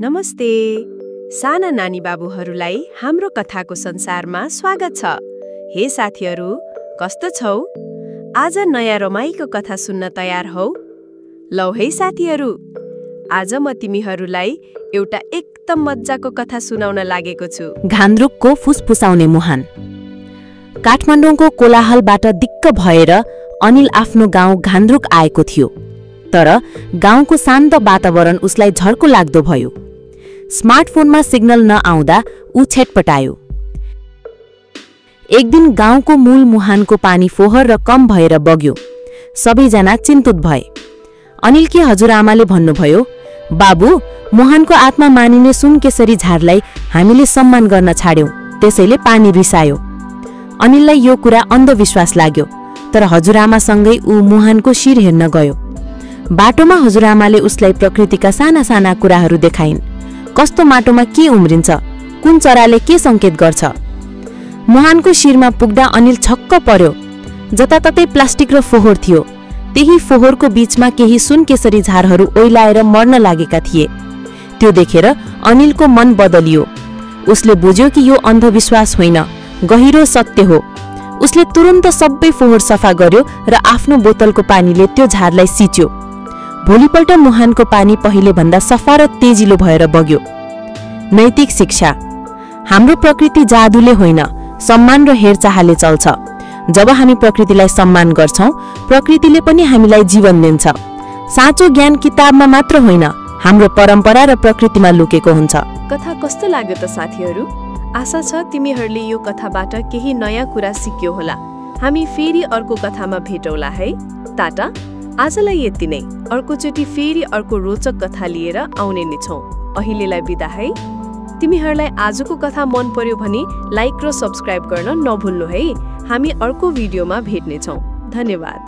नमस्ते साना नानी बाबुहरूलाई हाम्रो कथाको संसारमा स्वागत छ। हे साथीहरू, कस्तो छौ? आज नयाँ रमाइलो कथा सुन्न तयार हौ? लौ है साथीहरू, आज म तिमीहरूलाई एउटा एकदम मज्जाको कथा सुनाउन लागेको छु। घान्द्रुकको फुसफुसाउने मुहान। काठमाडौँको कोलाहलबाट दिक्क भएर अनिल आफ्नो गाउँ घान्द्रुक आएको थियो। तर गाउँको शान्त वातावरण उसलाई झर्को लाग्दो भयो। स्मार्टफोनमा सिग्नल नआउँदा ऊ छेटपटायो। एक दिन गाउँको मूल मुहानको पानी फोहोर र कम भएर बग्यो। सबैजना चिन्तित भए। अनिलकी हजुरआमाले भन्नुभयो, बाबु, मुहानको आत्मा मानिने सुनकेसरी झारलाई हामीले सम्मान गर्न छाड्यौं, त्यसैले पानी रिसायो। अनिललाई यो कुरा अन्धविश्वास लाग्यो, तर हजुरआमासँगै ऊ मुहानको शिर हेर्न गयो। बाटोमा हजुरआमाले उसलाई प्रकृतिका साना साना कुराहरू देखाइन्। कस्तो माटोमा के उम्रिन्छ, कुन चराले के संकेत गर्छ। मुहानको शिरमा पुग्दा अनिल छक्क पर्यो। जताततै प्लास्टिक र फोहोर थियो। त्यही फोहोरको बीचमा केही सुनकेसरी झारहरू ओइलाएर मर्न लागेका थिए। त्यो देखेर अनिलको मन बदलियो। उसले बुझ्यो कि यो अन्धविश्वास होइन, गहिरो सत्य हो। उसले तुरुन्त सबै फोहोर सफा गर्यो र आफ्नो बोतलको पानीले त्यो झारलाई सिच्यो। भोलिपल्ट मुहानको पानी पहिले भन्दा सफा र तेजिलो भएर बग्यो। नैतिक शिक्षा। हाम्रो प्रकृति जादुले होइन, सम्मान र हेरचाहले चल्छ। जब हामी प्रकृतिलाई सम्मान गर्छौं, प्रकृतिले पनि हामीलाई जीवन दिन्छ। साँचो ज्ञान किताबमा मात्र होइन, हाम्रो परम्परा र प्रकृतिमा लुकेको हुन्छ। कथा कस्तो लाग्यो त साथीहरू? आशा छ तिमीहरूले यो कथाबाट केही नयाँ कुरा सिक्यो होला। हामी फेरि अर्को कथामा भेटौँला है। टाटा, आजलाई यति नै। अर्कोचोटि फेरि अर्को रोचक कथा लिएर आउने नै छौँ। अहिलेलाई बिदा है। तिमीहरूलाई आजको कथा मन पर्यो भने लाइक र सब्स्क्राइब गर्न नभुल्नु है। हामी अर्को भिडियोमा भेट्नेछौँ। धन्यवाद।